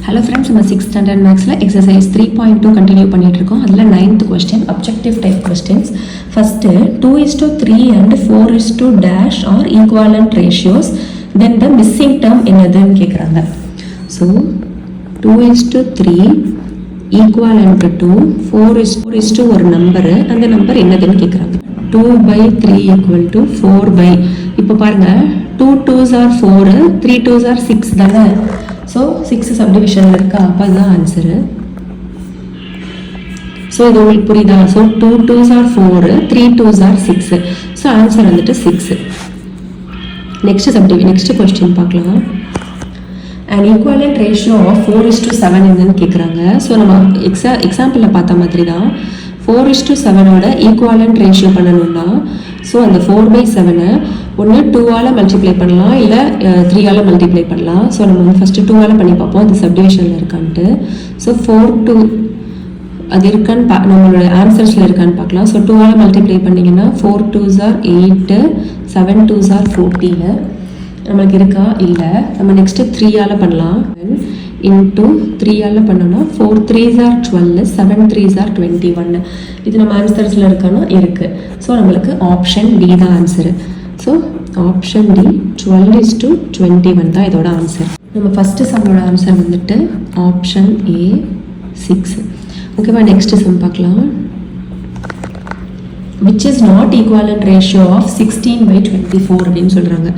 Hello friends, நம்ம 6th standard mathsல exercise 3.2 continue பண்ணிட்டு இருக்கோம். அதுல 9th question objective type questions. First 2:3 and 4:- dash are equivalent ratios. Then the missing term என்னதுன்னு கேக்குறாங்க. So 2:3 equivalent to 4:- ஒரு number, அந்த number என்னதுன்னு கேக்குறாங்க. 2/3 equal to 4/, இப்போ பாருங்க 2 2s are 4, 3 2s are 6 தானே. ஸோ 6 சப்டிவிஷனில் இருக்கா, அப்போ அதுதான் ஆன்சரு. ஸோ இது உங்களுக்கு புரியுதா? So 2 2s are 4, 3 2s are 6. So answer வந்துட்டு 6. நெக்ஸ்ட் கொஸ்டின் பார்க்கலாம். அண்ட் ஈக்குவலண்ட் ரேஷியோ ஆஃப் 4:7 என்னன்னு கேட்குறாங்க. ஸோ நம்ம எக்ஸாம்பிளில் பார்த்த மாதிரி தான் 4:7 ஈக்குவலண்ட் ரேஷியோ பண்ணணும்னா, ஸோ அந்த 4/7 ஒன்று 2ஆல் மல்டிப்ளை பண்ணலாம், இல்லை 3ஆல் மல்டிப்ளை பண்ணலாம். ஸோ நம்ம வந்து ஃபஸ்ட்டு 2ஆல் பண்ணி பார்ப்போம், அது சப்டிவிஷனில் இருக்கான்ட்டு. ஸோ 4 அது இருக்கான்னு நம்மளோட ஆன்சர்ஸில் இருக்கான்னு பார்க்கலாம். ஸோ 2ஆல் மல்டிப்ளை பண்ணிங்கன்னா 4 2s are 8, 7 2s are 14. நம்மளுக்கு இருக்கா? இல்லை. நம்ம நெக்ஸ்ட்டு 3ஆல் பண்ணலாம். இன்ட்டு 3ஆல் பண்ணோன்னா 4 3s are 12, 7 3s are 21. இது நம்ம ஆன்சர்ஸில் இருக்கான்னா இருக்குது. ஸோ நம்மளுக்கு ஆப்ஷன் டி தான் ஆன்சரு. ஸோ ஆப்ஷன் டி 12:21 தான் இதோட ஆன்சர். நம்ம ஃபஸ்ட்டு சம்மோட ஆன்சர் வந்துட்டு ஆப்ஷன் ஏ 6. ஓகேவா? நெக்ஸ்ட் சம் பார்க்கலாம். Which is not equivalent ratio of 16/24 அப்படின்னு சொல்கிறாங்க.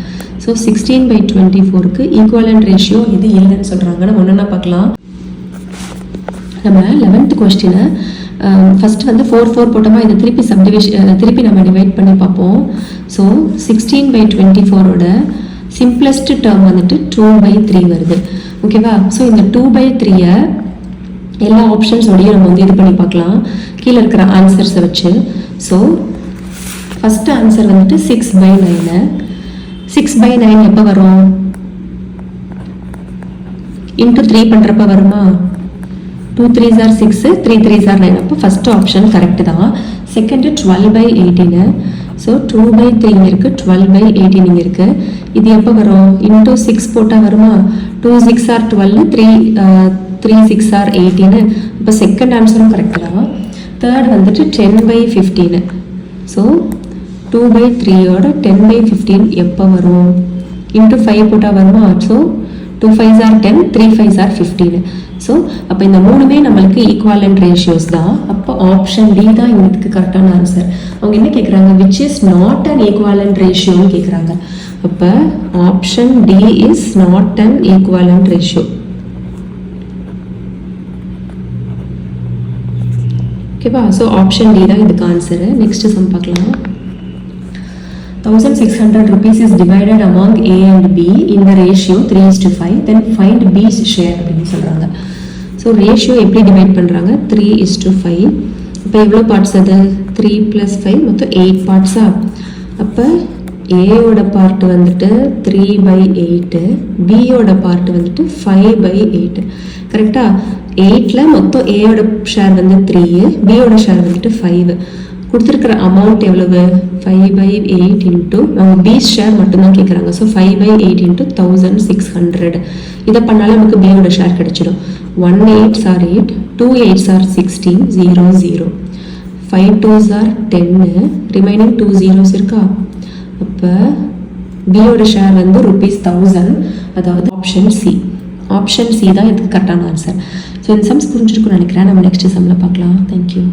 ஸோ 16/24க்கு ஈக்குவலண்ட் ரேஷியோ இது இல்லைன்னு சொல்கிறாங்க. நம்ம ஒன்றுன்னா பார்க்கலாம். நம்ம 11th கொஸ்டினை ஃபஸ்ட்டு வந்து 4 4 போட்டோமா, இதை திருப்பி நம்ம டிவைட் பண்ணி பார்ப்போம். ஸோ 16/24ஓட சிம்பிளஸ்ட் டேர்ம் வந்துட்டு 2/3 வருது. ஓகேவா? ஸோ இந்த 2/3 எல்லா ஆப்ஷன்ஸோடையும் நம்ம வந்து இது பண்ணி பார்க்கலாம், கீழே இருக்கிற ஆன்சர்ஸை வச்சு. ஸோ ஃபஸ்ட்டு ஆன்சர் வந்துட்டு 6/9. 6/9 எப்போ வரும்? இன்ட்டு 3 பண்ணுறப்ப வருமா? 2 3s are 6, 3 3s are 9. அப்போ ஃபஸ்ட்டு ஆப்ஷன் கரெக்டு தான். செகண்டு 12/18. ஸோ 2/3 இருக்குது, 12/18 இங்கே இருக்குது. இது எப்போ வரும்? இன்ட்டு 6 போட்டால் வருமா? 2 6 are 12, 3 6 are 18. இப்போ செகண்ட் ஆன்சரும் கரெக்டு தான். தேர்ட் வந்துட்டு 10/15. ஸோ 2/3யோட 10/15 எப்போ வரும்? இன்ட்டு 5 போட்டால் வருமா? So 2 5s are 10, 3 5s are 15. So அப்போ இந்த மூணுமே நம்மளுக்கு ஈக்குவலண்ட் ரேஷியோஸ் தான். அப்போ ஆப்ஷன் டி தான் இதுக்கு கரெக்டான ஆன்சர். அவங்க என்ன கேட்குறாங்க? Which is not an equivalent ரேஷியோன்னு கேட்குறாங்க. அப்போ option D is not an equivalent ratio. ஓகேவா? ஸோ ஆப்ஷன் டி தான் இதுக்கு ஆன்சரு. நெக்ஸ்ட் சம் பார்க்கலாம். 1600 rupees is divided among A and B in the ratio 3:5. Then find B's share அப்படின்னு சொல்கிறாங்க. So ratio எப்படி டிவைட் பண்ணுறாங்க? 3:5. இப்போ எவ்வளோ பார்ட்ஸ் அது? 3 + 5 மொத்தம் 8 பார்ட்ஸா? அப்போ ஏயோட பார்ட் வந்துட்டு 3/8, பியோட பார்ட் வந்துட்டு 5/8. கரெக்டா? 8ல் மொத்தம் ஏயோட ஷேர் வந்து 3, பியோட ஷேர் வந்துட்டு 5. கொடுத்துருக்கிற அமௌண்ட் எவ்வளவு? 5/8 இன்ட்டு அவங்க பீஸ் ஷேர் மட்டும்தான் கேட்குறாங்க. So 5/8 into 1600. இதை பண்ணாலும் நமக்கு பியோட ஷேர் கிடைச்சிடும். 1 8s are 8, 2 8s are 16, 0 0. 5 2s are 10, remaining 2 zeros இருக்கா? அப்போ பியோட ஷேர் வந்து ₹1000, அதாவது ஆப்ஷன் சி. ஆப்ஷன் சி தான் இதுக்கு கரெக்டான ஆன்சர். ஸோ இந்த சம்ஸ் புரிஞ்சிருக்குன்னு நினைக்கிறேன். நம்ம நெக்ஸ்ட் சம்மில் பார்க்கலாம். தேங்க்யூ.